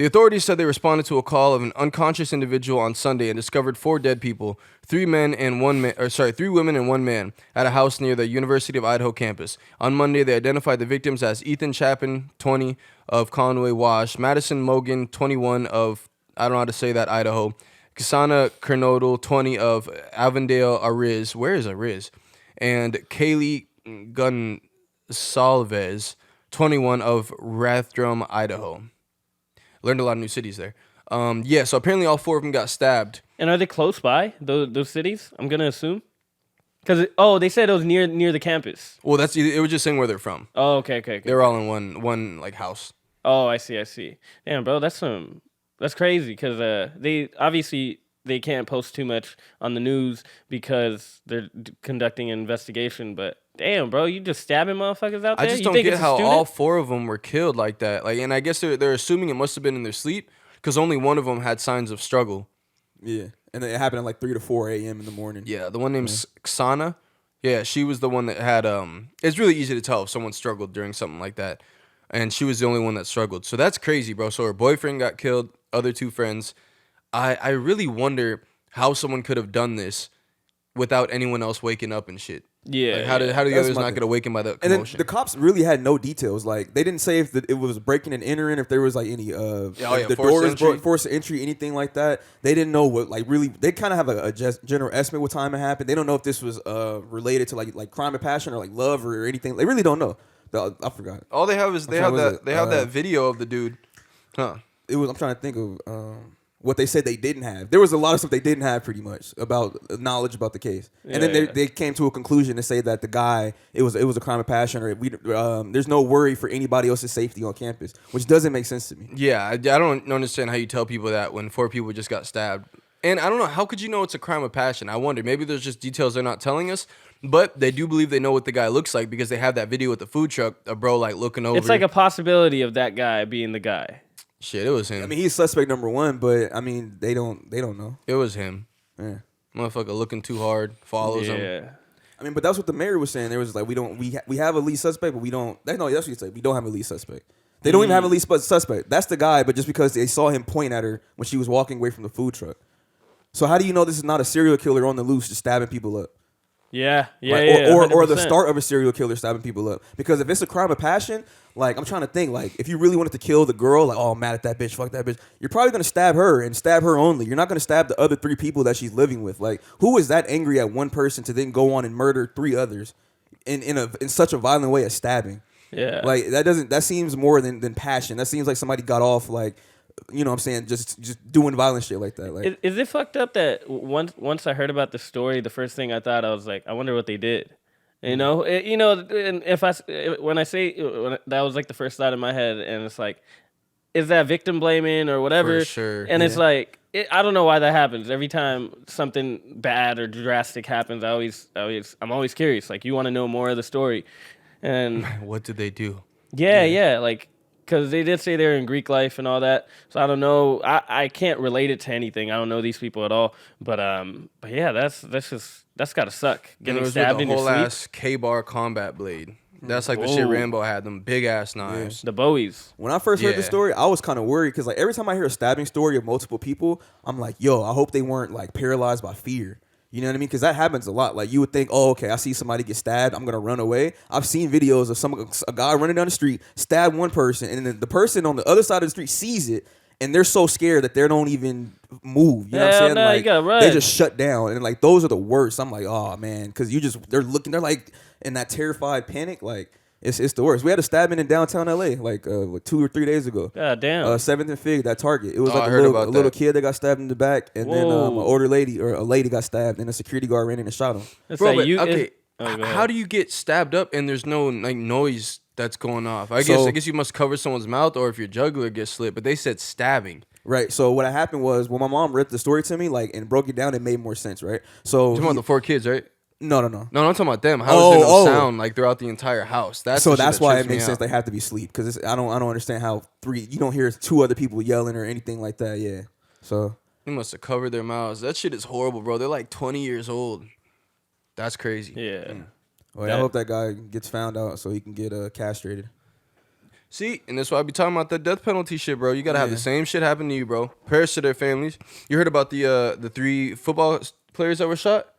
The authorities said they responded to a call of an unconscious individual on Sunday and discovered 4 dead people, 3 women and one man, at a house near the University of Idaho campus. On Monday, they identified the victims as Ethan Chapin, 20, of Conway, Wash, Madison Mogan, 21, of, I don't know how to say that, Idaho, Kasana Kernodle, 20, of Avondale, Ariz. Where is Ariz? And Kaylee Gonsalves, 21, of Rathdrum, Idaho. Learned a lot of new cities there. So apparently all 4 of them got stabbed. And are they close by, those cities? I'm going to assume. Because, they said it was near the campus. Well, it was just saying where they're from. Oh, okay. They were all in one like house. Oh, I see. Damn, bro, that's crazy because they can't post too much on the news because they're conducting an investigation. But damn, bro, you just stabbing motherfuckers out there. I just don't get how all 4 of them were killed like that. Like, and I guess they're assuming it must have been in their sleep because only one of them had signs of struggle. Yeah, and it happened at like 3 to 4 a.m. in the morning. Yeah, the one named Ksana. Yeah, she was the one that had. It's really easy to tell if someone struggled during something like that, and she was the only one that struggled. So that's crazy, bro. So her boyfriend got killed, other 2 friends. I really wonder how someone could have done this without anyone else waking up and shit. Yeah. Like how do the others not get awakened by the commotion? And then the cops really had no details. Like they didn't say if it was breaking and entering, if there was like any the doors broke, forced entry, anything like that. They didn't know what like really. They kind of have a general estimate what time it happened. They don't know if this was related to like crime of passion or like love or anything. They really don't know. I forgot. All they have is they have that video of the dude. Huh. I'm trying to think of what they said they didn't have. There was a lot of stuff they didn't have pretty much about knowledge about the case. And then they came to a conclusion to say that the guy, it was a crime of passion or there's no worry for anybody else's safety on campus, which doesn't make sense to me. Yeah, I don't understand how you tell people that when 4 people just got stabbed. And I don't know, how could you know it's a crime of passion? I wonder, maybe there's just details they're not telling us, but they do believe they know what the guy looks like because they have that video with the food truck, a bro like looking over. It's like a possibility of that guy being the guy. Shit, it was him. I mean, he's suspect number 1, but I mean, they don't know. It was him. Yeah. Motherfucker looking too hard, follows him. Yeah. I mean, but that's what the mayor was saying. There was like, we have a lead suspect, but we don't. That's what you say. We don't have a lead suspect. They don't even have a lead suspect. That's the guy, but just because they saw him point at her when she was walking away from the food truck. So how do you know this is not a serial killer on the loose just stabbing people up? Yeah. Or the start of a serial killer stabbing people up. Because if it's a crime of passion, like I'm trying to think, like if you really wanted to kill the girl, like I'm mad at that bitch, fuck that bitch, you're probably gonna stab her and stab her only. You're not gonna stab the other 3 people that she's living with. Like who is that angry at one person to then go on and murder 3 others in such a violent way as stabbing? Yeah. Like that seems more than passion. That seems like somebody got off like, you know what I'm saying, just doing violent shit like that. Like is it fucked up that once I heard about the story, the first thing I thought, I was like, I wonder what they did. You know, and when that was like the first thought in my head, and it's like, is that victim blaming or whatever? For sure. And it's like, I don't know why that happens. Every time something bad or drastic happens, I'm always curious. Like, you want to know more of the story. And what did they do? Yeah, like, because they did say they're in Greek life and all that. So I don't know. I can't relate it to anything. I don't know these people at all. But yeah, that's gotta suck. Getting stabbed in your sleep. The whole ass K-bar combat blade. That's like the shit Rambo had. Them big ass knives. The Bowies. When I first heard the story, I was kind of worried because like every time I hear a stabbing story of multiple people, I'm like, yo, I hope they weren't like paralyzed by fear. You know what I mean? Because that happens a lot. Like you would think, oh, okay, I see somebody get stabbed, I'm gonna run away. I've seen videos of a guy running down the street, stab one person, and then the person on the other side of the street sees it, and they're so scared that they don't even move. You know what I'm saying? No, like, you gotta run. They just shut down, and like those are the worst. I'm like, oh man, because they're like in that terrified panic, like. It's the worst. We had a stabbing in downtown LA like 2 or 3 days ago. God damn. 7th and Fig, that Target. It was like a little kid that got stabbed in the back, and then an older lady or a lady got stabbed, and a security guard ran in and shot him. Bro, how do you get stabbed up and there's no like noise that's going off? I guess you must cover someone's mouth, or if your jugular gets slit. But they said stabbing. Right. So what happened was when my mom read the story to me, like and broke it down, it made more sense. Right. So you're talking about the 4 kids, right? No. No, I'm talking about them. How is there no sound like throughout the entire house? That's why it makes sense they have to be asleep, because I don't understand how you don't hear 2 other people yelling or anything like that. Yeah. So they must have covered their mouths. That shit is horrible, bro. They're like 20 years old. That's crazy. Yeah. Well, I hope that guy gets found out so he can get castrated. See, and that's why I be talking about that death penalty shit, bro. You gotta have the same shit happen to you, bro. Prayers to their families. You heard about the 3 football players that were shot?